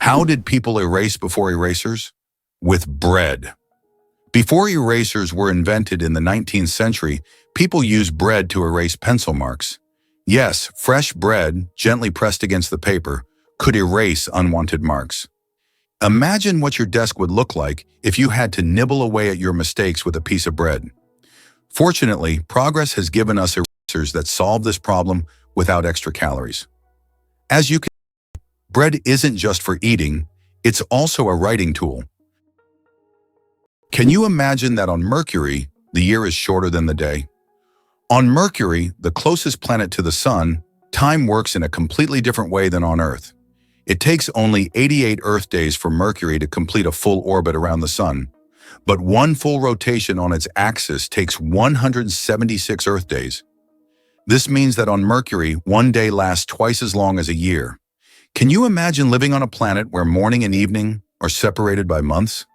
How did people erase before erasers? With bread. Before erasers were invented in the 19th century, people used bread to erase pencil marks. Yes, fresh bread, gently pressed against the paper, could erase unwanted marks. Imagine what your desk would look like if you had to nibble away at your mistakes with a piece of bread. Fortunately, progress has given us erasers that solve this problem without extra calories. As you can see, bread isn't just for eating, it's also a writing tool. Can you imagine that on Mercury, the year is shorter than the day? On Mercury, the closest planet to the Sun, time works in a completely different way than on Earth. It takes only 88 Earth days for Mercury to complete a full orbit around the Sun, but one full rotation on its axis takes 176 Earth days. This means that on Mercury, one day lasts twice as long as a year. Can you imagine living on a planet where morning and evening are separated by months?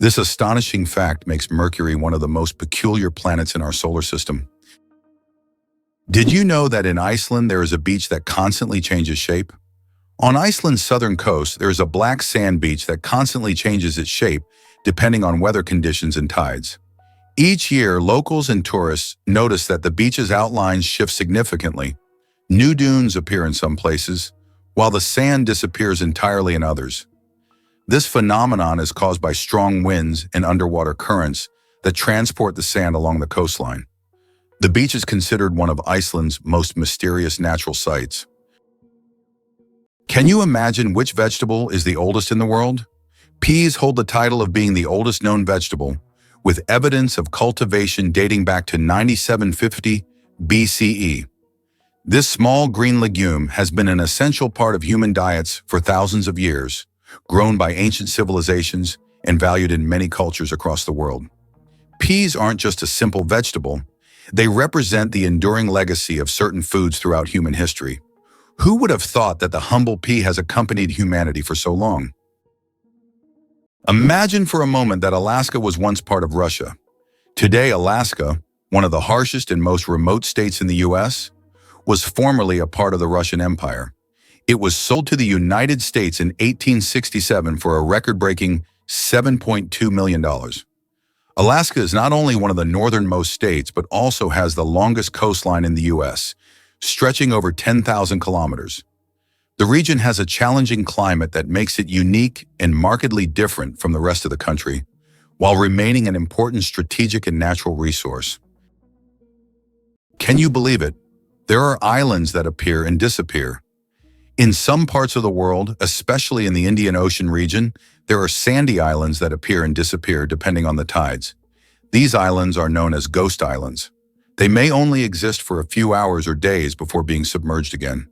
This astonishing fact makes Mercury one of the most peculiar planets in our solar system. Did you know that in Iceland there is a beach that constantly changes shape? On Iceland's southern coast, there is a black sand beach that constantly changes its shape depending on weather conditions and tides. Each year, locals and tourists notice that the beach's outlines shift significantly. New dunes appear in some places, while the sand disappears entirely in others. This phenomenon is caused by strong winds and underwater currents that transport the sand along the coastline. The beach is considered one of Iceland's most mysterious natural sights. Can you imagine which vegetable is the oldest in the world? Peas hold the title of being the oldest known vegetable, with evidence of cultivation dating back to 9750 BCE. This small green legume has been an essential part of human diets for thousands of years, grown by ancient civilizations and valued in many cultures across the world. Peas aren't just a simple vegetable, they represent the enduring legacy of certain foods throughout human history. Who would have thought that the humble pea has accompanied humanity for so long? Imagine for a moment that Alaska was once part of Russia. Today, Alaska, one of the harshest and most remote states in the US, was formerly a part of the Russian Empire. It was sold to the United States in 1867 for a record-breaking $7.2 million. Alaska is not only one of the northernmost states, but also has the longest coastline in the U.S., stretching over 10,000 kilometers. The region has a challenging climate that makes it unique and markedly different from the rest of the country, while remaining an important strategic and natural resource. Can you believe it? There are islands that appear and disappear. In some parts of the world, especially in the Indian Ocean region, there are sandy islands that appear and disappear depending on the tides. These islands are known as ghost islands. They may only exist for a few hours or days before being submerged again.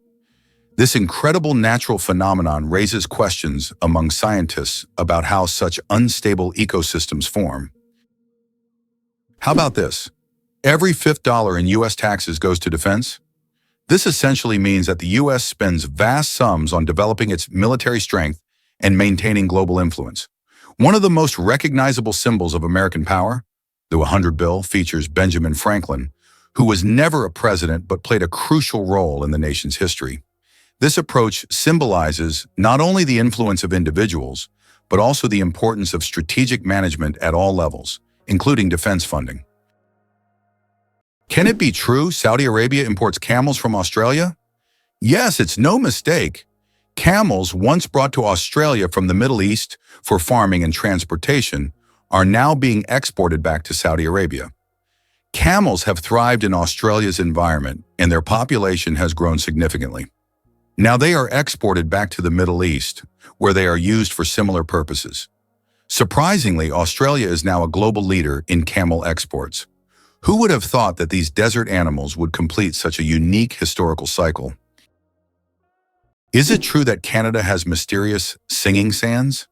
This incredible natural phenomenon raises questions among scientists about how such unstable ecosystems form. How about this? Every fifth dollar in U.S. taxes goes to defense? This essentially means that the U.S. spends vast sums on developing its military strength and maintaining global influence. One of the most recognizable symbols of American power, the 100 bill, features Benjamin Franklin, who was never a president but played a crucial role in the nation's history. This approach symbolizes not only the influence of individuals, but also the importance of strategic management at all levels, including defense funding. Can it be true Saudi Arabia imports camels from Australia? Yes, it's no mistake. Camels, once brought to Australia from the Middle East for farming and transportation, are now being exported back to Saudi Arabia. Camels have thrived in Australia's environment, and their population has grown significantly. Now they are exported back to the Middle East, where they are used for similar purposes. Surprisingly, Australia is now a global leader in camel exports. Who would have thought that these desert animals would complete such a unique historical cycle? Is it true that Canada has mysterious singing sands?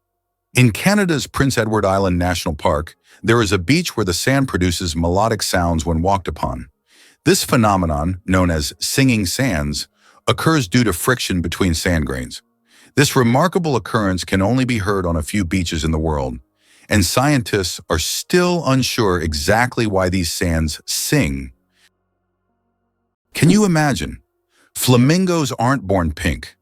In Canada's Prince Edward Island National Park, there is a beach where the sand produces melodic sounds when walked upon. This phenomenon, known as singing sands, occurs due to friction between sand grains. This remarkable occurrence can only be heard on a few beaches in the world, and scientists are still unsure exactly why these sands sing. Can you imagine? Flamingos aren't born pink.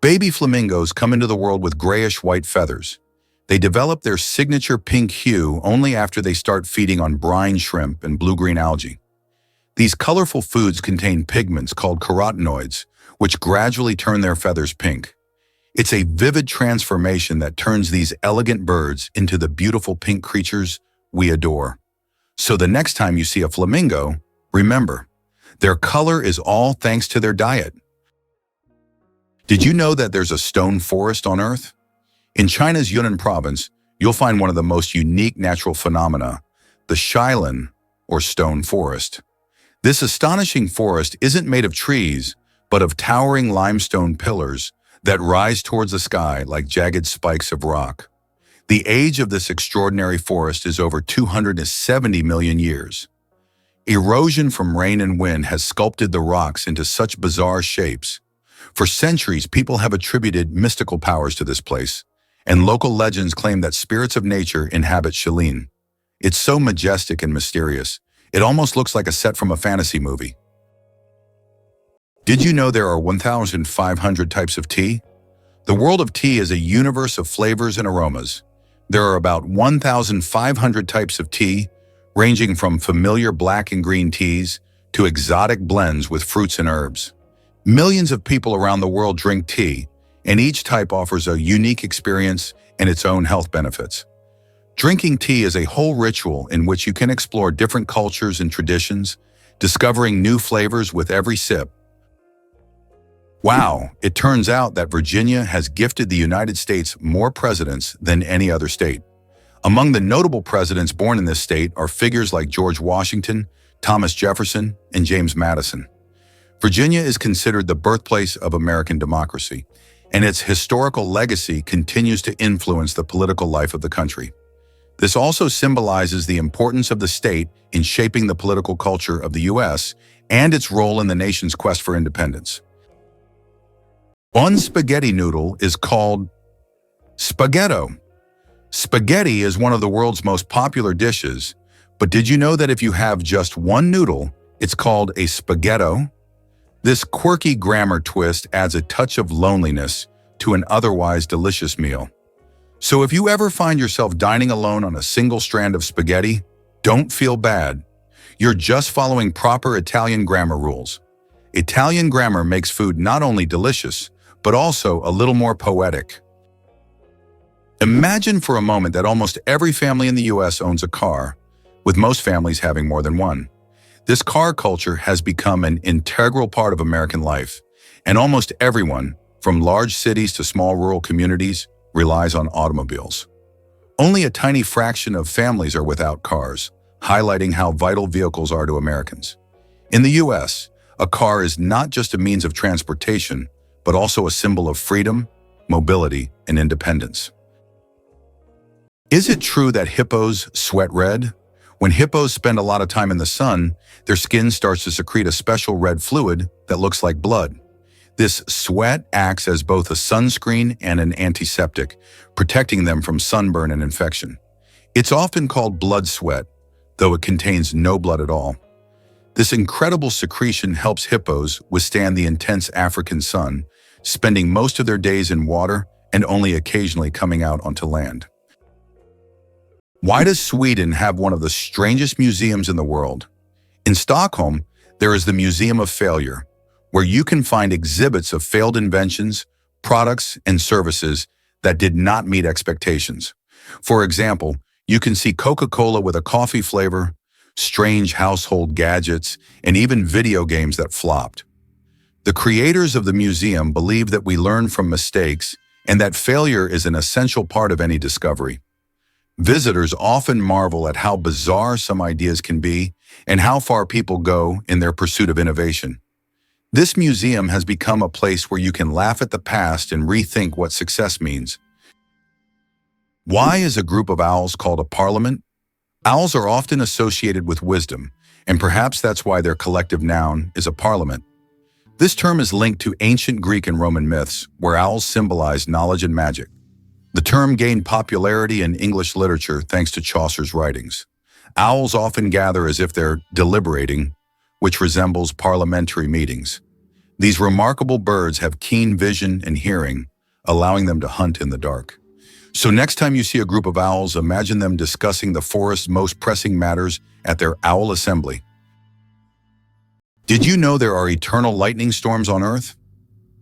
Baby flamingos come into the world with grayish-white feathers. They develop their signature pink hue only after they start feeding on brine shrimp and blue-green algae. These colorful foods contain pigments called carotenoids, which gradually turn their feathers pink. It's a vivid transformation that turns these elegant birds into the beautiful pink creatures we adore. So the next time you see a flamingo, remember, their color is all thanks to their diet. Did you know that there's a stone forest on Earth? In China's Yunnan province, you'll find one of the most unique natural phenomena, the Shilin, or stone forest. This astonishing forest isn't made of trees, but of towering limestone pillars that rise towards the sky like jagged spikes of rock. The age of this extraordinary forest is over 270 million years. Erosion from rain and wind has sculpted the rocks into such bizarre shapes. For centuries, people have attributed mystical powers to this place, and local legends claim that spirits of nature inhabit Shilin. It's so majestic and mysterious, it almost looks like a set from a fantasy movie. Did you know there are 1,500 types of tea? The world of tea is a universe of flavors and aromas. There are about 1,500 types of tea, ranging from familiar black and green teas to exotic blends with fruits and herbs. Millions of people around the world drink tea, and each type offers a unique experience and its own health benefits. Drinking tea is a whole ritual in which you can explore different cultures and traditions, discovering new flavors with every sip. Wow, it turns out that Virginia has gifted the United States more presidents than any other state. Among the notable presidents born in this state are figures like George Washington, Thomas Jefferson, and James Madison. Virginia is considered the birthplace of American democracy, and its historical legacy continues to influence the political life of the country. This also symbolizes the importance of the state in shaping the political culture of the U.S. and its role in the nation's quest for independence. One spaghetti noodle is called spaghetto. Spaghetti is one of the world's most popular dishes, but did you know that if you have just one noodle, it's called a spaghetto? This quirky grammar twist adds a touch of loneliness to an otherwise delicious meal. So if you ever find yourself dining alone on a single strand of spaghetti, don't feel bad. You're just following proper Italian grammar rules. Italian grammar makes food not only delicious, but also a little more poetic. Imagine for a moment that almost every family in the US owns a car, with most families having more than one. This car culture has become an integral part of American life, and almost everyone, from large cities to small rural communities, relies on automobiles. Only a tiny fraction of families are without cars, highlighting how vital vehicles are to Americans. In the US, a car is not just a means of transportation, but also a symbol of freedom, mobility, and independence. Is it true that hippos sweat red? When hippos spend a lot of time in the sun, their skin starts to secrete a special red fluid that looks like blood. This sweat acts as both a sunscreen and an antiseptic, protecting them from sunburn and infection. It's often called blood sweat, though it contains no blood at all. This incredible secretion helps hippos withstand the intense African sun, spending most of their days in water and only occasionally coming out onto land. Why does Sweden have one of the strangest museums in the world? In Stockholm, there is the Museum of Failure, where you can find exhibits of failed inventions, products, and services that did not meet expectations. For example, you can see Coca-Cola with a coffee flavor, strange household gadgets, and even video games that flopped. The creators of the museum believe that we learn from mistakes and that failure is an essential part of any discovery. Visitors often marvel at how bizarre some ideas can be and how far people go in their pursuit of innovation. This museum has become a place where you can laugh at the past and rethink what success means. Why is a group of owls called a parliament? Owls are often associated with wisdom, and perhaps that's why their collective noun is a parliament. This term is linked to ancient Greek and Roman myths, where owls symbolize knowledge and magic. The term gained popularity in English literature thanks to Chaucer's writings. Owls often gather as if they're deliberating, which resembles parliamentary meetings. These remarkable birds have keen vision and hearing, allowing them to hunt in the dark. So next time you see a group of owls, imagine them discussing the forest's most pressing matters at their owl assembly. Did you know there are eternal lightning storms on Earth?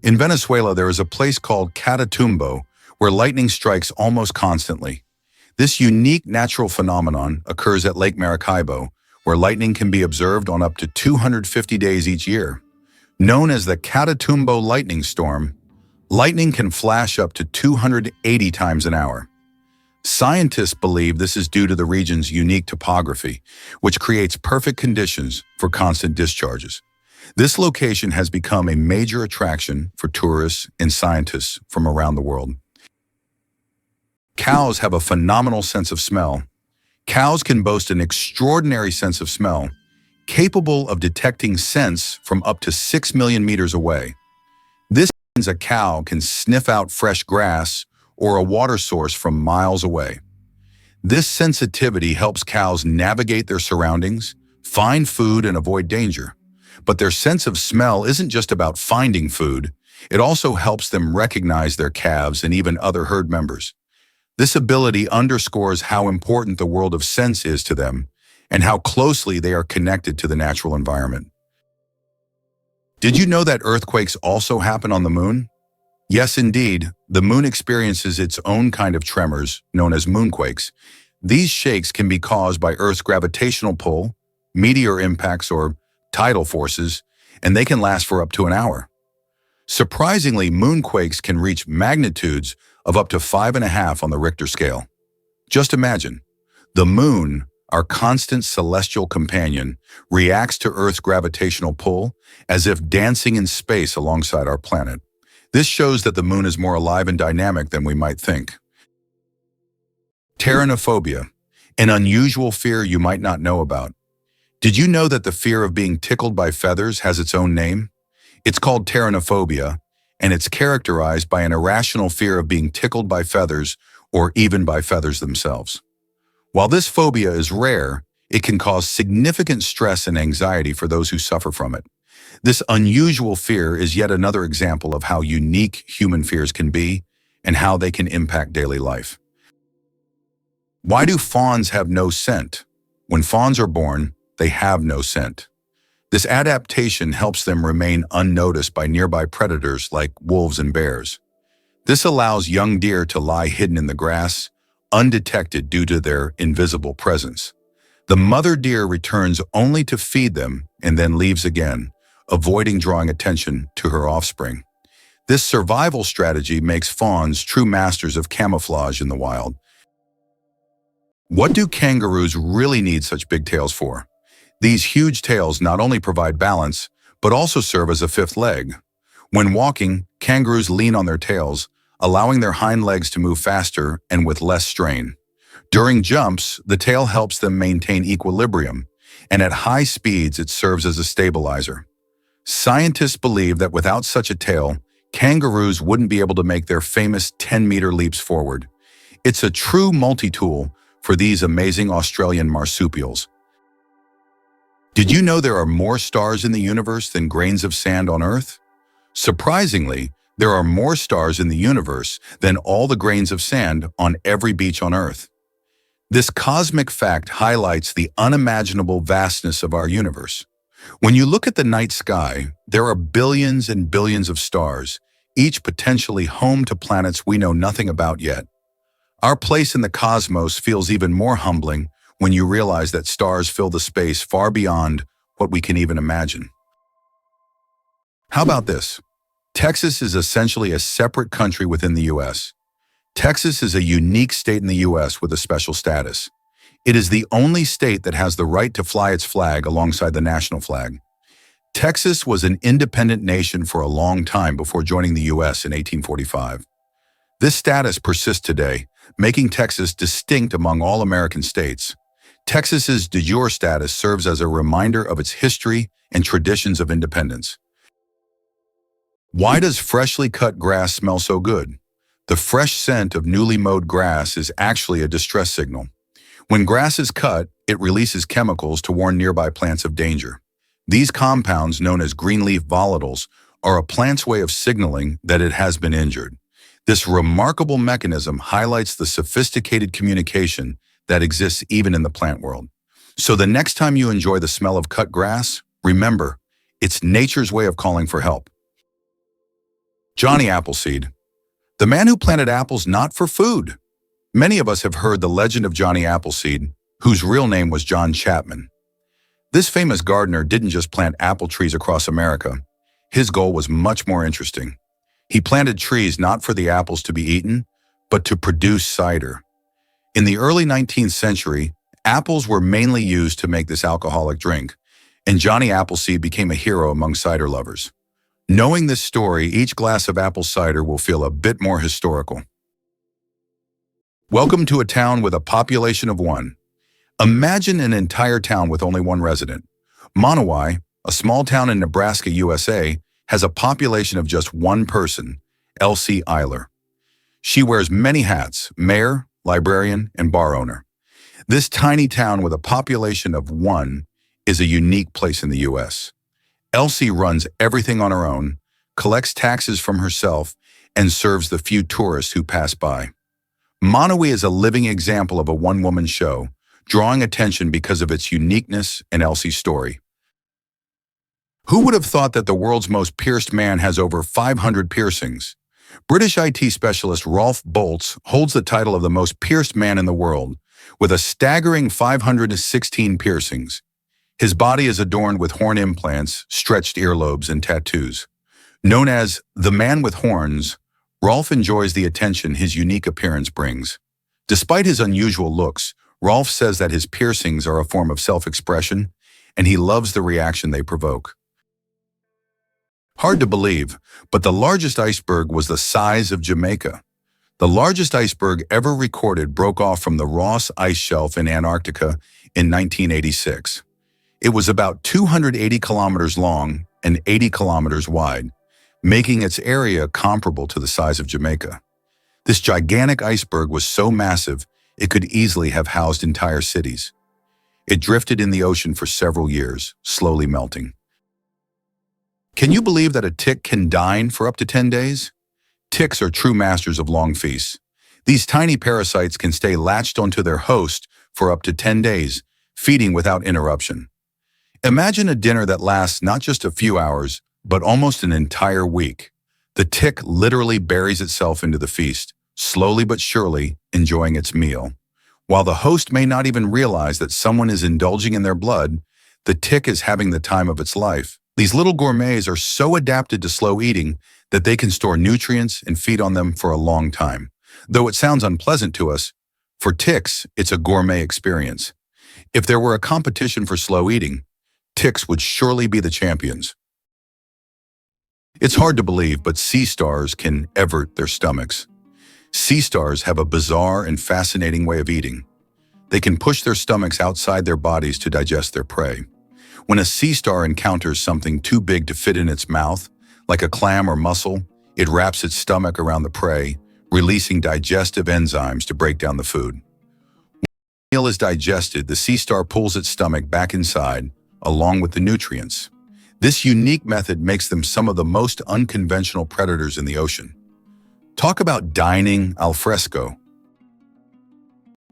In Venezuela, there is a place called Catatumbo where lightning strikes almost constantly. This unique natural phenomenon occurs at Lake Maracaibo, where lightning can be observed on up to 250 days each year. Known as the Catatumbo lightning storm, lightning can flash up to 280 times an hour. Scientists believe this is due to the region's unique topography, which creates perfect conditions for constant discharges. This location has become a major attraction for tourists and scientists from around the world. Cows have a phenomenal sense of smell. Cows can boast an extraordinary sense of smell, capable of detecting scents from up to 6 million meters away. This means a cow can sniff out fresh grass or a water source from miles away. This sensitivity helps cows navigate their surroundings, find food, and avoid danger. But their sense of smell isn't just about finding food. It also helps them recognize their calves and even other herd members. This ability underscores how important the world of scents is to them and how closely they are connected to the natural environment. Did you know that earthquakes also happen on the moon? Yes, indeed. The moon experiences its own kind of tremors, known as moonquakes. These shakes can be caused by Earth's gravitational pull, meteor impacts, or tidal forces, and they can last for up to an hour. Surprisingly, moonquakes can reach magnitudes of up to 5.5 on the Richter scale. Just imagine, the moon, our constant celestial companion, reacts to Earth's gravitational pull as if dancing in space alongside our planet. This shows that the moon is more alive and dynamic than we might think. Pteronophobia, an unusual fear you might not know about. Did you know that the fear of being tickled by feathers has its own name? It's called pteronophobia, and it's characterized by an irrational fear of being tickled by feathers or even by feathers themselves. While this phobia is rare, it can cause significant stress and anxiety for those who suffer from it. This unusual fear is yet another example of how unique human fears can be and how they can impact daily life. Why do fawns have no scent? When fawns are born, they have no scent. This adaptation helps them remain unnoticed by nearby predators like wolves and bears. This allows young deer to lie hidden in the grass, undetected due to their invisible presence. The mother deer returns only to feed them and then leaves again, avoiding drawing attention to her offspring. This survival strategy makes fawns true masters of camouflage in the wild. What do kangaroos really need such big tails for? These huge tails not only provide balance, but also serve as a fifth leg. When walking, kangaroos lean on their tails, allowing their hind legs to move faster and with less strain. During jumps, the tail helps them maintain equilibrium, and at high speeds it serves as a stabilizer. Scientists believe that without such a tail, kangaroos wouldn't be able to make their famous 10-meter leaps forward. It's a true multi-tool for these amazing Australian marsupials. Did you know there are more stars in the universe than grains of sand on Earth? Surprisingly, there are more stars in the universe than all the grains of sand on every beach on Earth. This cosmic fact highlights the unimaginable vastness of our universe. When you look at the night sky, there are billions and billions of stars, each potentially home to planets we know nothing about yet. Our place in the cosmos feels even more humbling when you realize that stars fill the space far beyond what we can even imagine. How about this? Texas is essentially a separate country within the U.S. Texas is a unique state in the U.S. with a special status. It is the only state that has the right to fly its flag alongside the national flag. Texas was an independent nation for a long time before joining the U.S. in 1845. This status persists today, making Texas distinct among all American states. Texas's de jure status serves as a reminder of its history and traditions of independence. Why does freshly cut grass smell so good? The fresh scent of newly mowed grass is actually a distress signal. When grass is cut, it releases chemicals to warn nearby plants of danger. These compounds, known as greenleaf volatiles, are a plant's way of signaling that it has been injured. This remarkable mechanism highlights the sophisticated communication that exists even in the plant world. So the next time you enjoy the smell of cut grass, remember, it's nature's way of calling for help. Johnny Appleseed, the man who planted apples not for food. Many of us have heard the legend of Johnny Appleseed, whose real name was John Chapman. This famous gardener didn't just plant apple trees across America. His goal was much more interesting. He planted trees not for the apples to be eaten, but to produce cider. In the early 19th century, apples were mainly used to make this alcoholic drink, and Johnny Appleseed became a hero among cider lovers. Knowing this story, each glass of apple cider will feel a bit more historical. Welcome to a town with a population of 1. Imagine an entire town with only 1 resident. Monowai, a small town in Nebraska, USA, has a population of just 1 person, Elsie Eiler. She wears many hats: mayor, librarian, and bar owner. This tiny town with a population of 1 is a unique place in the U.S. Elsie runs everything on her own, collects taxes from herself, and serves the few tourists who pass by. Monowai is a living example of a one-woman show, drawing attention because of its uniqueness and Elsie's story. Who would have thought that the world's most pierced man has over 500 piercings? British IT specialist Rolf Boltz holds the title of the most pierced man in the world, with a staggering 516 piercings. His body is adorned with horn implants, stretched earlobes, and tattoos. Known as the man with horns, Rolf enjoys the attention his unique appearance brings. Despite his unusual looks, Rolf says that his piercings are a form of self-expression, and he loves the reaction they provoke. Hard to believe, but the largest iceberg was the size of Jamaica. The largest iceberg ever recorded broke off from the Ross Ice Shelf in Antarctica in 1986. It was about 280 kilometers long and 80 kilometers wide, making its area comparable to the size of Jamaica. This gigantic iceberg was so massive, it could easily have housed entire cities. It drifted in the ocean for several years, slowly melting. Can you believe that a tick can dine for up to 10 days? Ticks are true masters of long feasts. These tiny parasites can stay latched onto their host for up to 10 days, feeding without interruption. Imagine a dinner that lasts not just a few hours, but almost an entire week. The tick literally buries itself into the feast, slowly but surely enjoying its meal. While the host may not even realize that someone is indulging in their blood, the tick is having the time of its life. These little gourmets are so adapted to slow eating that they can store nutrients and feed on them for a long time. Though it sounds unpleasant to us, for ticks, it's a gourmet experience. If there were a competition for slow eating, ticks would surely be the champions. It's hard to believe, but sea stars can evert their stomachs. Sea stars have a bizarre and fascinating way of eating. They can push their stomachs outside their bodies to digest their prey. When a sea star encounters something too big to fit in its mouth, like a clam or mussel, it wraps its stomach around the prey, releasing digestive enzymes to break down the food. When the meal is digested, the sea star pulls its stomach back inside, along with the nutrients. This unique method makes them some of the most unconventional predators in the ocean. Talk about dining al fresco.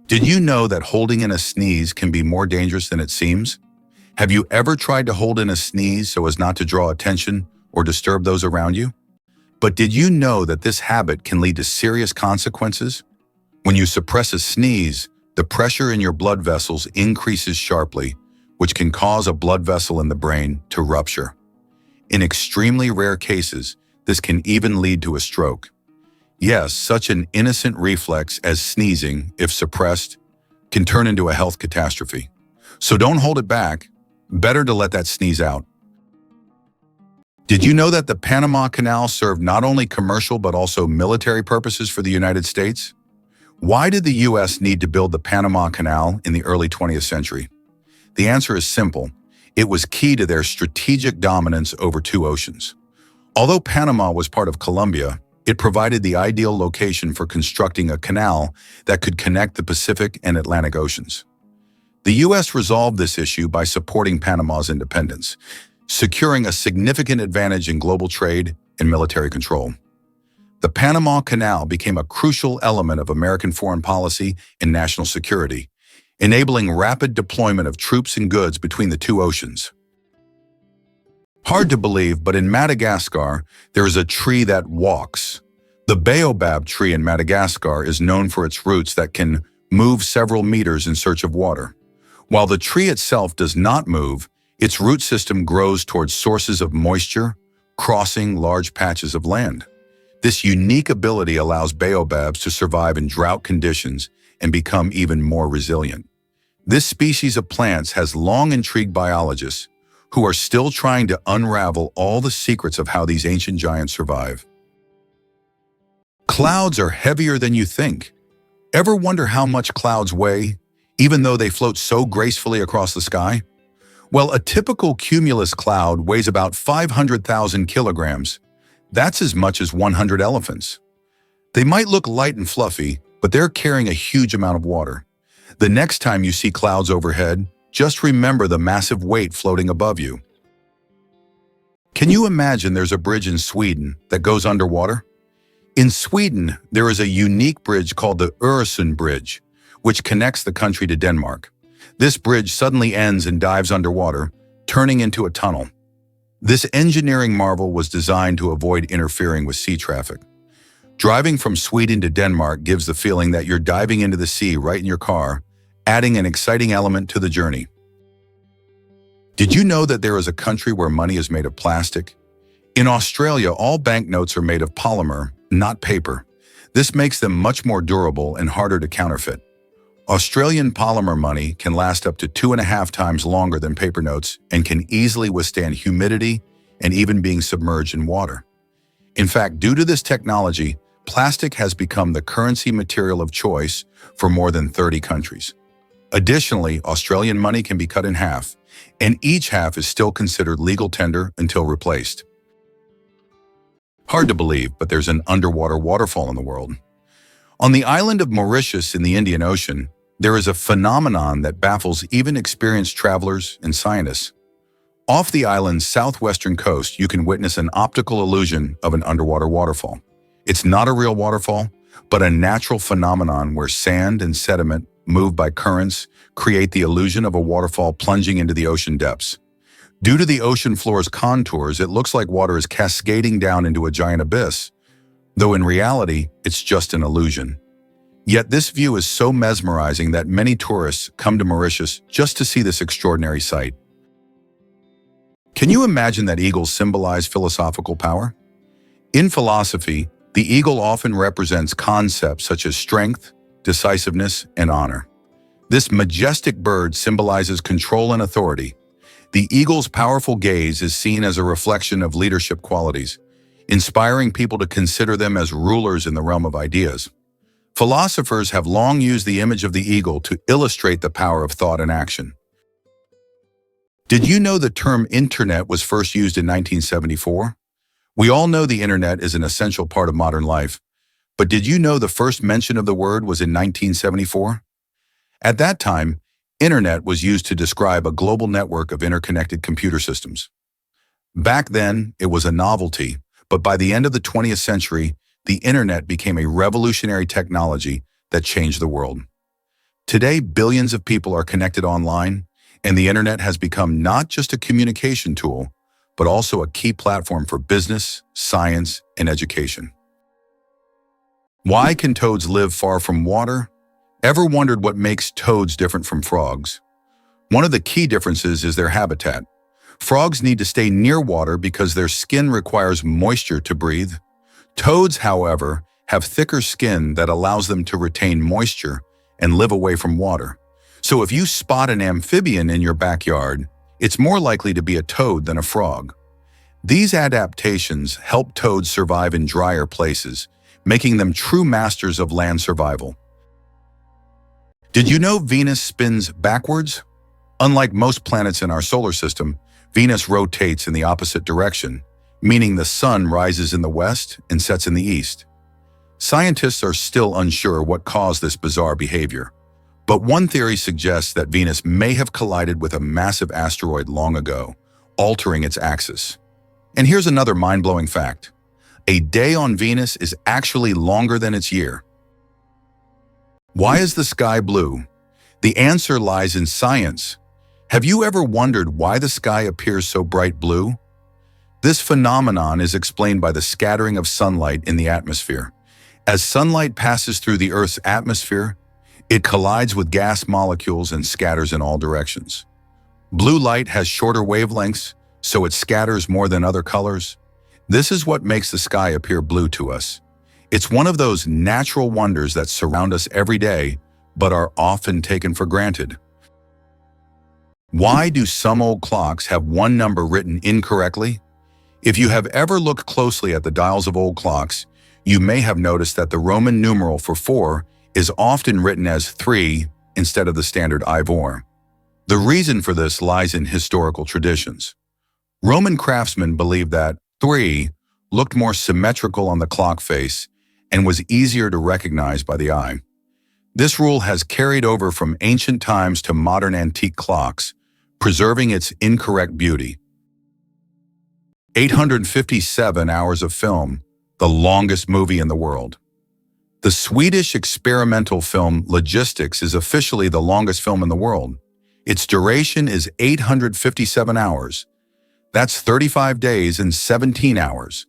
Did you know that holding in a sneeze can be more dangerous than it seems? Have you ever tried to hold in a sneeze so as not to draw attention or disturb those around you? But did you know that this habit can lead to serious consequences? When you suppress a sneeze, the pressure in your blood vessels increases sharply, which can cause a blood vessel in the brain to rupture. In extremely rare cases, this can even lead to a stroke. Yes, such an innocent reflex as sneezing, if suppressed, can turn into a health catastrophe. So don't hold it back. Better to let that sneeze out. Did you know that the Panama Canal served not only commercial but also military purposes for the United States? Why did the U.S. need to build the Panama Canal in the early 20th century? The answer is simple. It was key to their strategic dominance over 2 oceans. Although Panama was part of Colombia, it provided the ideal location for constructing a canal that could connect the Pacific and Atlantic Oceans. The U.S. resolved this issue by supporting Panama's independence. securing a significant advantage in global trade and military control. The Panama Canal became a crucial element of American foreign policy and national security, enabling rapid deployment of troops and goods between the two oceans. Hard to believe, but in Madagascar, there is a tree that walks. The baobab tree in Madagascar is known for its roots that can move several meters in search of water. While the tree itself does not move, its root system grows towards sources of moisture, crossing large patches of land. This unique ability allows baobabs to survive in drought conditions and become even more resilient. This species of plants has long intrigued biologists who are still trying to unravel all the secrets of how these ancient giants survive. Clouds are heavier than you think. Ever wonder how much clouds weigh, even though they float so gracefully across the sky? Well, a typical cumulus cloud weighs about 500,000 kilograms. That's as much as 100 elephants. They might look light and fluffy, but they're carrying a huge amount of water. The next time you see clouds overhead, just remember the massive weight floating above you. Can you imagine there's a bridge in Sweden that goes underwater? In Sweden, there is a unique bridge called the Öresund Bridge, which connects the country to Denmark. This bridge suddenly ends and dives underwater, turning into a tunnel. This engineering marvel was designed to avoid interfering with sea traffic. Driving from Sweden to Denmark gives the feeling that you're diving into the sea right in your car, adding an exciting element to the journey. Did you know that there is a country where money is made of plastic? In Australia, all banknotes are made of polymer, not paper. This makes them much more durable and harder to counterfeit. Australian polymer money can last up to 2.5 times longer than paper notes and can easily withstand humidity and even being submerged in water. In fact, due to this technology, plastic has become the currency material of choice for more than 30 countries. Additionally, Australian money can be cut in half, and each half is still considered legal tender until replaced. Hard to believe, but there's an underwater waterfall in the world. On the island of Mauritius in the Indian Ocean, there is a phenomenon that baffles even experienced travelers and scientists. Off the island's southwestern coast, you can witness an optical illusion of an underwater waterfall. It's not a real waterfall, but a natural phenomenon where sand and sediment, moved by currents, create the illusion of a waterfall plunging into the ocean depths. Due to the ocean floor's contours, it looks like water is cascading down into a giant abyss, though in reality, it's just an illusion. Yet this view is so mesmerizing that many tourists come to Mauritius just to see this extraordinary sight. Can you imagine that eagles symbolize philosophical power? In philosophy, the eagle often represents concepts such as strength, decisiveness, and honor. This majestic bird symbolizes control and authority. The eagle's powerful gaze is seen as a reflection of leadership qualities, inspiring people to consider them as rulers in the realm of ideas. Philosophers have long used the image of the eagle to illustrate the power of thought and action. Did you know the term internet was first used in 1974? We all know the internet is an essential part of modern life, but did you know the first mention of the word was in 1974? At that time, internet was used to describe a global network of interconnected computer systems. Back then, it was a novelty, but by the end of the 20th century, the internet became a revolutionary technology that changed the world. Today, billions of people are connected online, and the internet has become not just a communication tool, but also a key platform for business, science, and education. Why can toads live far from water? Ever wondered what makes toads different from frogs? One of the key differences is their habitat. Frogs need to stay near water because their skin requires moisture to breathe. Toads, however, have thicker skin that allows them to retain moisture and live away from water. So if you spot an amphibian in your backyard, it's more likely to be a toad than a frog. These adaptations help toads survive in drier places, making them true masters of land survival. Did you know Venus spins backwards? Unlike most planets in our solar system, Venus rotates in the opposite direction, meaning the sun rises in the west and sets in the east. Scientists are still unsure what caused this bizarre behavior, but one theory suggests that Venus may have collided with a massive asteroid long ago, altering its axis. And here's another mind-blowing fact. A day on Venus is actually longer than its year. Why is the sky blue? The answer lies in science. Have you ever wondered why the sky appears so bright blue? This phenomenon is explained by the scattering of sunlight in the atmosphere. As sunlight passes through the Earth's atmosphere, it collides with gas molecules and scatters in all directions. Blue light has shorter wavelengths, so it scatters more than other colors. This is what makes the sky appear blue to us. It's one of those natural wonders that surround us every day, but are often taken for granted. Why do some old clocks have one number written incorrectly? If you have ever looked closely at the dials of old clocks, you may have noticed that the Roman numeral for 4 is often written as 3 instead of the standard Ivor. The reason for this lies in historical traditions. Roman craftsmen believed that 3 looked more symmetrical on the clock face and was easier to recognize by the eye. This rule has carried over from ancient times to modern antique clocks, preserving its incorrect beauty. 857 hours of film, the longest movie in the world. The Swedish experimental film Logistics is officially the longest film in the world. Its duration is 857 hours. That's 35 days and 17 hours.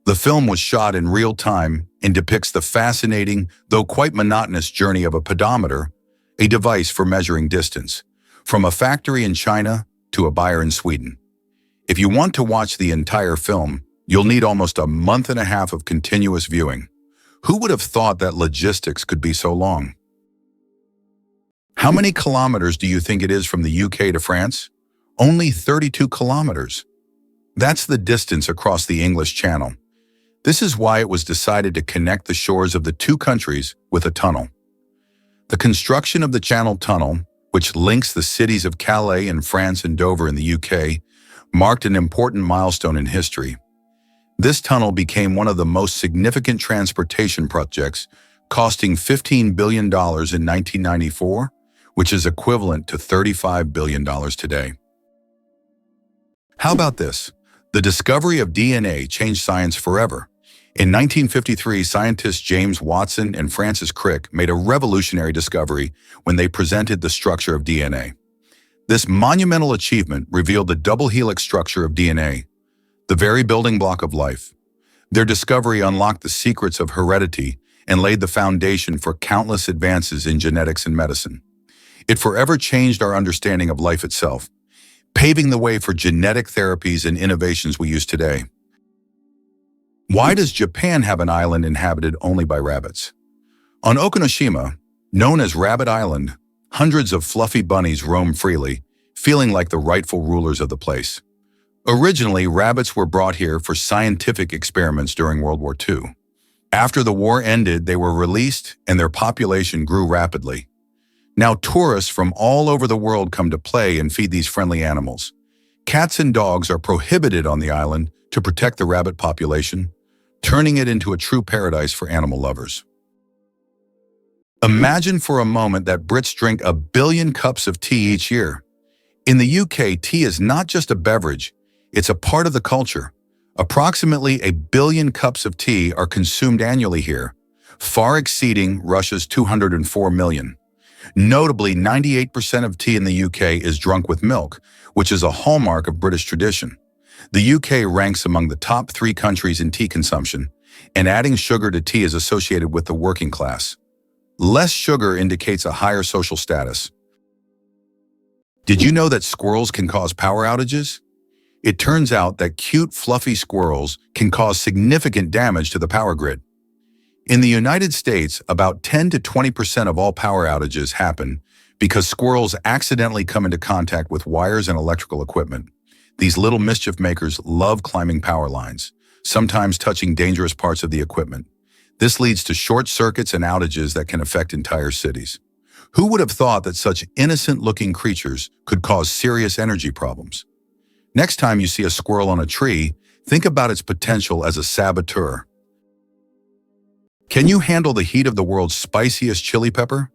The film was shot in real time and depicts the fascinating, though quite monotonous journey of a pedometer, a device for measuring distance, from a factory in China to a buyer in Sweden. If you want to watch the entire film, you'll need almost a month and a half of continuous viewing. Who would have thought that Logistics could be so long? How many kilometers do you think it is from the UK to France? Only 32 kilometers. That's the distance across the English Channel. This is why it was decided to connect the shores of the two countries with a tunnel. The construction of the Channel Tunnel, which links the cities of Calais in France and Dover in the UK, marked an important milestone in history. This tunnel became one of the most significant transportation projects, costing $15 billion in 1994, which is equivalent to $35 billion today. How about this? The discovery of DNA changed science forever. In 1953, scientists James Watson and Francis Crick made a revolutionary discovery when they presented the structure of DNA. This monumental achievement revealed the double helix structure of DNA, the very building block of life. Their discovery unlocked the secrets of heredity and laid the foundation for countless advances in genetics and medicine. It forever changed our understanding of life itself, paving the way for genetic therapies and innovations we use today. Why does Japan have an island inhabited only by rabbits? On Okinoshima, known as Rabbit Island, hundreds of fluffy bunnies roam freely, feeling like the rightful rulers of the place. Originally, rabbits were brought here for scientific experiments during World War II. After the war ended, they were released and their population grew rapidly. Now tourists from all over the world come to play and feed these friendly animals. Cats and dogs are prohibited on the island to protect the rabbit population, turning it into a true paradise for animal lovers. Imagine for a moment that Brits drink 1 billion cups of tea each year. In the UK, tea is not just a beverage, it's a part of the culture. Approximately 1 billion cups of tea are consumed annually here, far exceeding Russia's 204 million. Notably, 98% of tea in the UK is drunk with milk, which is a hallmark of British tradition. The UK ranks among the top 3 countries in tea consumption, and adding sugar to tea is associated with the working class. Less sugar indicates a higher social status. Did you know that squirrels can cause power outages? It turns out that cute, fluffy squirrels can cause significant damage to the power grid. In the United States, about 10 to 20% of all power outages happen because squirrels accidentally come into contact with wires and electrical equipment. These little mischief makers love climbing power lines, sometimes touching dangerous parts of the equipment. This leads to short circuits and outages that can affect entire cities. Who would have thought that such innocent-looking creatures could cause serious energy problems? Next time you see a squirrel on a tree, think about its potential as a saboteur. Can you handle the heat of the world's spiciest chili pepper?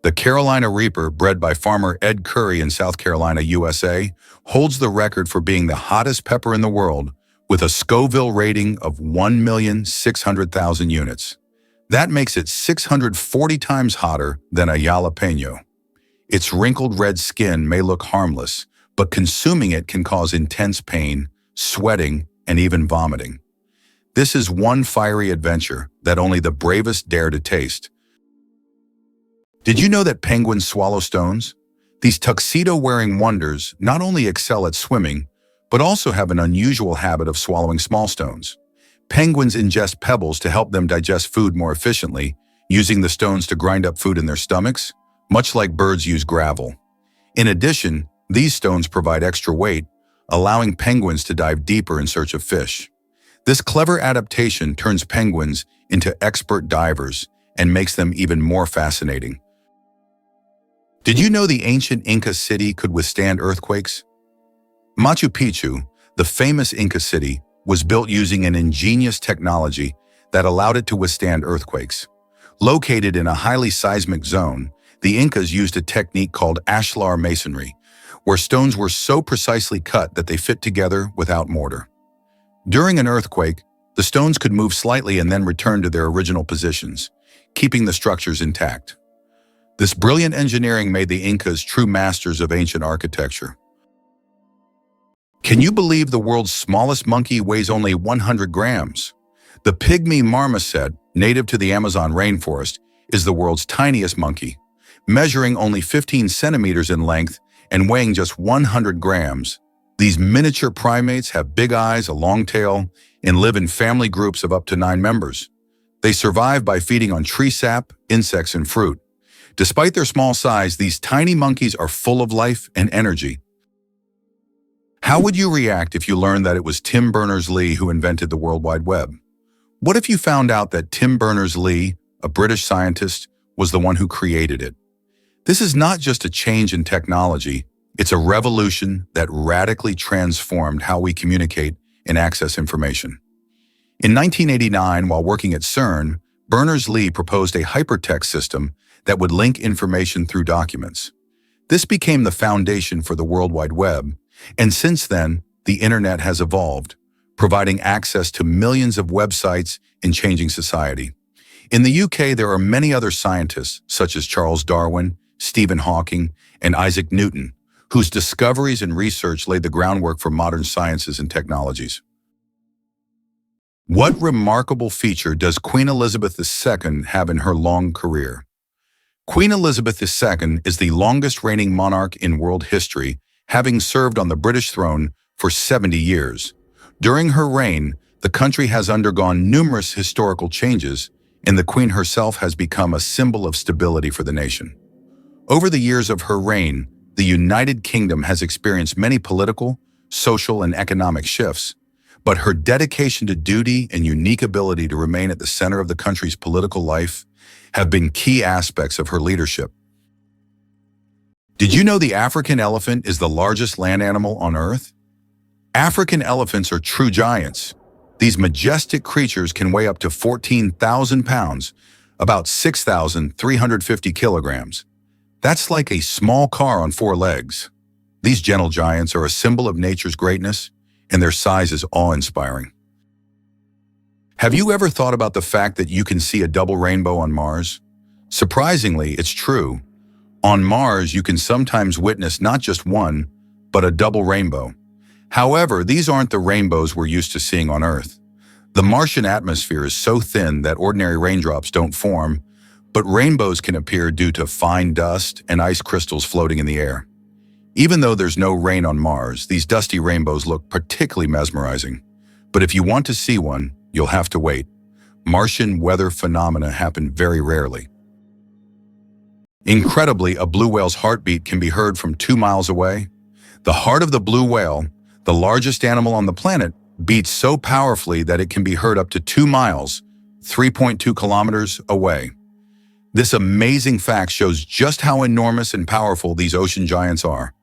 The Carolina Reaper, bred by farmer Ed Curry in South Carolina, USA, holds the record for being the hottest pepper in the world with a Scoville rating of 1,600,000 units. That makes it 640 times hotter than a jalapeno. Its wrinkled red skin may look harmless, but consuming it can cause intense pain, sweating, and even vomiting. This is one fiery adventure that only the bravest dare to taste. Did you know that penguins swallow stones? These tuxedo-wearing wonders not only excel at swimming, but also have an unusual habit of swallowing small stones. Penguins ingest pebbles to help them digest food more efficiently, using the stones to grind up food in their stomachs, much like birds use gravel. In addition, these stones provide extra weight, allowing penguins to dive deeper in search of fish. This clever adaptation turns penguins into expert divers and makes them even more fascinating. Did you know the ancient Inca city could withstand earthquakes? Machu Picchu, the famous Inca city, was built using an ingenious technology that allowed it to withstand earthquakes. Located in a highly seismic zone, the Incas used a technique called ashlar masonry, where stones were so precisely cut that they fit together without mortar. During an earthquake, the stones could move slightly and then return to their original positions, keeping the structures intact. This brilliant engineering made the Incas true masters of ancient architecture. Can you believe the world's smallest monkey weighs only 100 grams? The pygmy marmoset, native to the Amazon rainforest, is the world's tiniest monkey, measuring only 15 centimeters in length and weighing just 100 grams. These miniature primates have big eyes, a long tail, and live in family groups of up to 9 members. They survive by feeding on tree sap, insects, and fruit. Despite their small size, these tiny monkeys are full of life and energy. How would you react if you learned that it was Tim Berners-Lee who invented the World Wide Web? What if you found out that Tim Berners-Lee, a British scientist, was the one who created it? This is not just a change in technology, it's a revolution that radically transformed how we communicate and access information. In 1989, while working at CERN, Berners-Lee proposed a hypertext system that would link information through documents. This became the foundation for the World Wide Web, and since then, the internet has evolved, providing access to millions of websites and changing society. In the UK, there are many other scientists, such as Charles Darwin, Stephen Hawking, and Isaac Newton, whose discoveries and research laid the groundwork for modern sciences and technologies. What remarkable feature does Queen Elizabeth II have in her long career? Queen Elizabeth II is the longest reigning monarch in world history, having served on the British throne for 70 years. During her reign, the country has undergone numerous historical changes, and the Queen herself has become a symbol of stability for the nation. Over the years of her reign, the United Kingdom has experienced many political, social, and economic shifts, but her dedication to duty and unique ability to remain at the center of the country's political life have been key aspects of her leadership. Did you know the African elephant is the largest land animal on Earth? African elephants are true giants. These majestic creatures can weigh up to 14,000 pounds, about 6,350 kilograms. That's like a small car on 4 legs. These gentle giants are a symbol of nature's greatness, and their size is awe-inspiring. Have you ever thought about the fact that you can see a double rainbow on Mars? Surprisingly, it's true. On Mars, you can sometimes witness not just one, but a double rainbow. However, these aren't the rainbows we're used to seeing on Earth. The Martian atmosphere is so thin that ordinary raindrops don't form, but rainbows can appear due to fine dust and ice crystals floating in the air. Even though there's no rain on Mars, these dusty rainbows look particularly mesmerizing. But if you want to see one, you'll have to wait. Martian weather phenomena happen very rarely. Incredibly, a blue whale's heartbeat can be heard from 2 miles away. The heart of the blue whale, the largest animal on the planet, beats so powerfully that it can be heard up to 2 miles, 3.2 kilometers away. This amazing fact shows just how enormous and powerful these ocean giants are.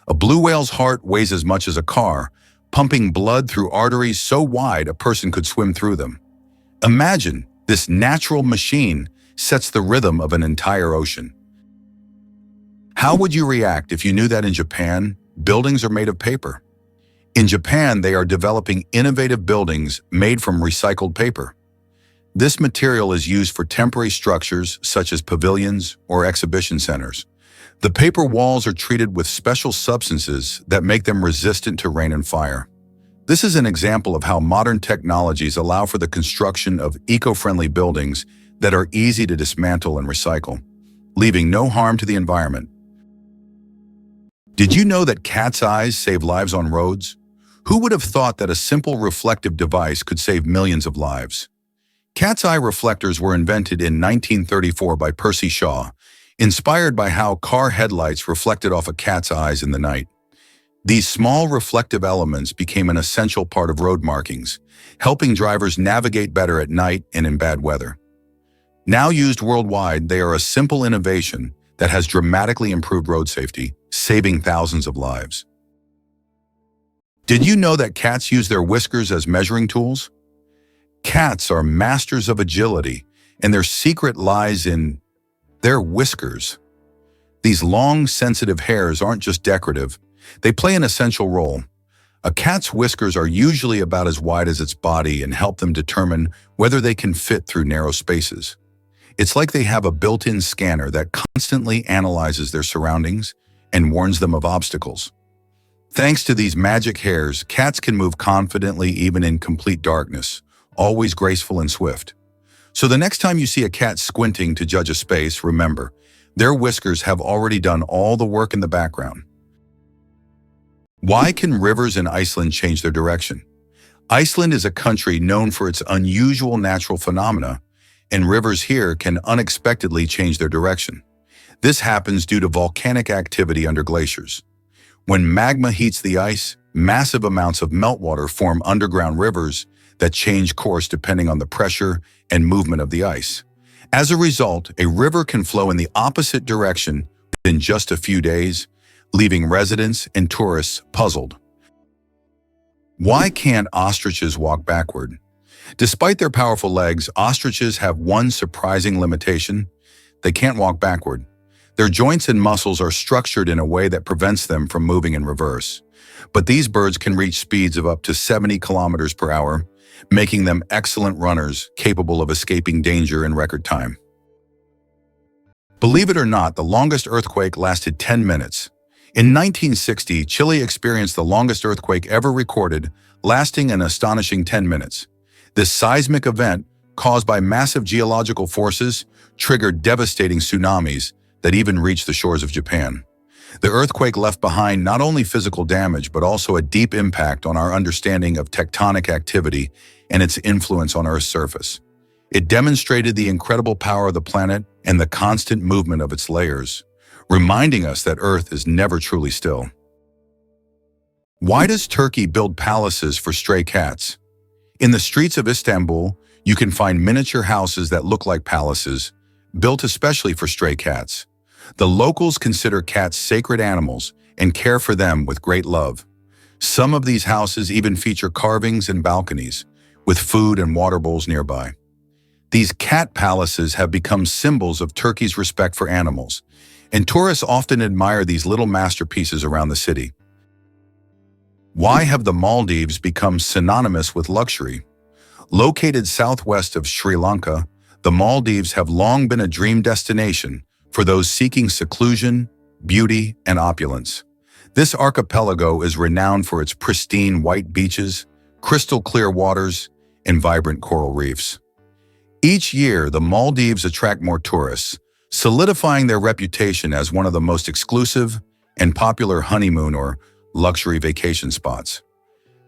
A blue whale's heart weighs as much as a car, pumping blood through arteries so wide a person could swim through them. Imagine, this natural machine sets the rhythm of an entire ocean. How would you react if you knew that in Japan, buildings are made of paper? In Japan, they are developing innovative buildings made from recycled paper. This material is used for temporary structures such as pavilions or exhibition centers. The paper walls are treated with special substances that make them resistant to rain and fire. This is an example of how modern technologies allow for the construction of eco-friendly buildings that are easy to dismantle and recycle, leaving no harm to the environment. Did you know that cat's eyes save lives on roads? Who would have thought that a simple reflective device could save millions of lives? Cat's eye reflectors were invented in 1934 by Percy Shaw, inspired by how car headlights reflected off a cat's eyes in the night. These small reflective elements became an essential part of road markings, helping drivers navigate better at night and in bad weather. Now used worldwide, they are a simple innovation that has dramatically improved road safety, saving thousands of lives. Did you know that cats use their whiskers as measuring tools? Cats are masters of agility, and their secret lies in their whiskers. These long, sensitive hairs aren't just decorative, they play an essential role. A cat's whiskers are usually about as wide as its body and help them determine whether they can fit through narrow spaces. It's like they have a built-in scanner that constantly analyzes their surroundings and warns them of obstacles. Thanks to these magic hairs, cats can move confidently even in complete darkness, always graceful and swift. So the next time you see a cat squinting to judge a space, remember, their whiskers have already done all the work in the background. Why can rivers in Iceland change their direction? Iceland is a country known for its unusual natural phenomena, and rivers here can unexpectedly change their direction. This happens due to volcanic activity under glaciers. When magma heats the ice, massive amounts of meltwater form underground rivers that change course depending on the pressure and movement of the ice. As a result, a river can flow in the opposite direction within just a few days, leaving residents and tourists puzzled. Why can't ostriches walk backward? Despite their powerful legs, ostriches have one surprising limitation: they can't walk backward. Their joints and muscles are structured in a way that prevents them from moving in reverse. But these birds can reach speeds of up to 70 kilometers per hour, making them excellent runners capable of escaping danger in record time. Believe it or not, the longest earthquake lasted 10 minutes. In 1960, Chile experienced the longest earthquake ever recorded, lasting an astonishing 10 minutes. This seismic event, caused by massive geological forces, triggered devastating tsunamis that even reached the shores of Japan. The earthquake left behind not only physical damage, but also a deep impact on our understanding of tectonic activity and its influence on Earth's surface. It demonstrated the incredible power of the planet and the constant movement of its layers, reminding us that Earth is never truly still. Why does Turkey build palaces for stray cats? In the streets of Istanbul, you can find miniature houses that look like palaces, built especially for stray cats. The locals consider cats sacred animals and care for them with great love. Some of these houses even feature carvings and balconies, with food and water bowls nearby. These cat palaces have become symbols of Turkey's respect for animals, and tourists often admire these little masterpieces around the city. Why have the Maldives become synonymous with luxury? Located southwest of Sri Lanka, the Maldives have long been a dream destination for those seeking seclusion, beauty, and opulence. This archipelago is renowned for its pristine white beaches, crystal clear waters, and vibrant coral reefs. Each year, the Maldives attract more tourists, solidifying their reputation as one of the most exclusive and popular honeymoon or luxury vacation spots.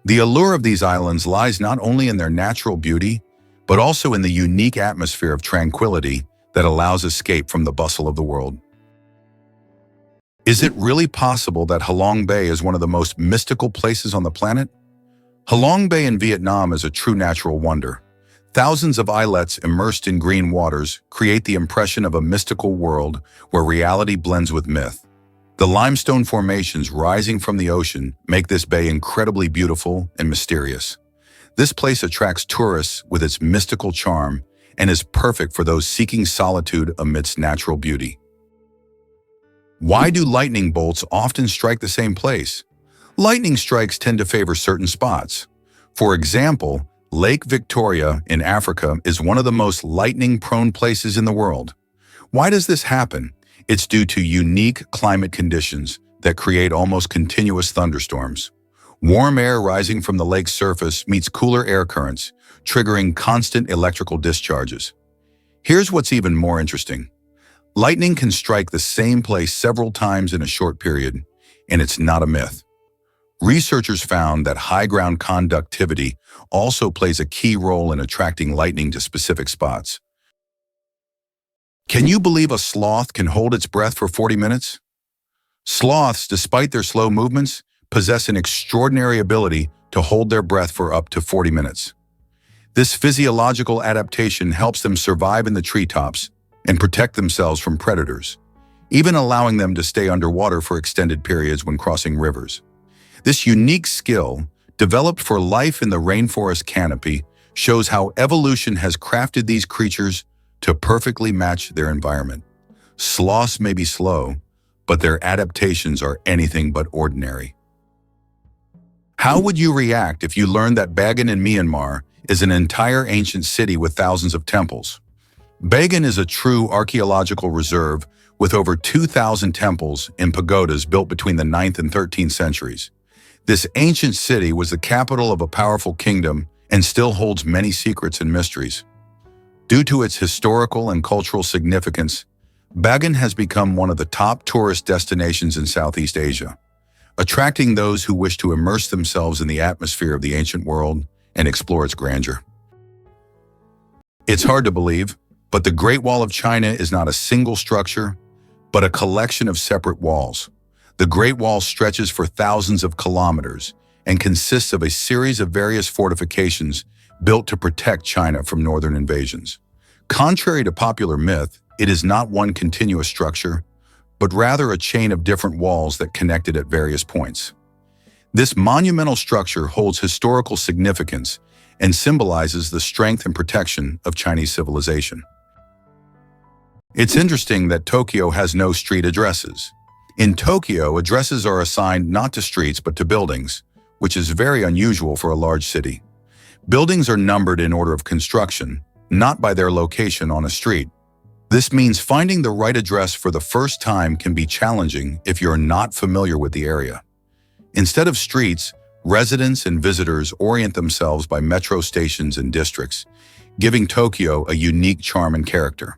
The allure of these islands lies not only in their natural beauty, but also in the unique atmosphere of tranquility that allows escape from the bustle of the world. Is it really possible that Halong Bay is one of the most mystical places on the planet? Halong Bay in Vietnam is a true natural wonder. Thousands of islets immersed in green waters create the impression of a mystical world where reality blends with myth. The limestone formations rising from the ocean make this bay incredibly beautiful and mysterious. This place attracts tourists with its mystical charm and is perfect for those seeking solitude amidst natural beauty. Why do lightning bolts often strike the same place? Lightning strikes tend to favor certain spots. For example, Lake Victoria in Africa is one of the most lightning-prone places in the world. Why does this happen? It's due to unique climate conditions that create almost continuous thunderstorms. Warm air rising from the lake's surface meets cooler air currents, triggering constant electrical discharges. Here's what's even more interesting. Lightning can strike the same place several times in a short period, and it's not a myth. Researchers found that high ground conductivity also plays a key role in attracting lightning to specific spots. Can you believe a sloth can hold its breath for 40 minutes? Sloths, despite their slow movements, possess an extraordinary ability to hold their breath for up to 40 minutes. This physiological adaptation helps them survive in the treetops and protect themselves from predators, even allowing them to stay underwater for extended periods when crossing rivers. This unique skill, developed for life in the rainforest canopy, shows how evolution has crafted these creatures to perfectly match their environment. Sloths may be slow, but their adaptations are anything but ordinary. How would you react if you learned that Bagan in Myanmar is an entire ancient city with thousands of temples? Bagan is a true archaeological reserve with over 2,000 temples and pagodas built between the 9th and 13th centuries. This ancient city was the capital of a powerful kingdom and still holds many secrets and mysteries. Due to its historical and cultural significance, Bagan has become one of the top tourist destinations in Southeast Asia, attracting those who wish to immerse themselves in the atmosphere of the ancient world and explore its grandeur. It's hard to believe, but the Great Wall of China is not a single structure, but a collection of separate walls. The Great Wall stretches for thousands of kilometers and consists of a series of various fortifications built to protect China from northern invasions. Contrary to popular myth, it is not one continuous structure, but rather a chain of different walls that connect it at various points. This monumental structure holds historical significance and symbolizes the strength and protection of Chinese civilization. It's interesting that Tokyo has no street addresses. In Tokyo, addresses are assigned not to streets but to buildings, which is very unusual for a large city. Buildings are numbered in order of construction, not by their location on a street. This means finding the right address for the first time can be challenging if you're not familiar with the area. Instead of streets, residents and visitors orient themselves by metro stations and districts, giving Tokyo a unique charm and character.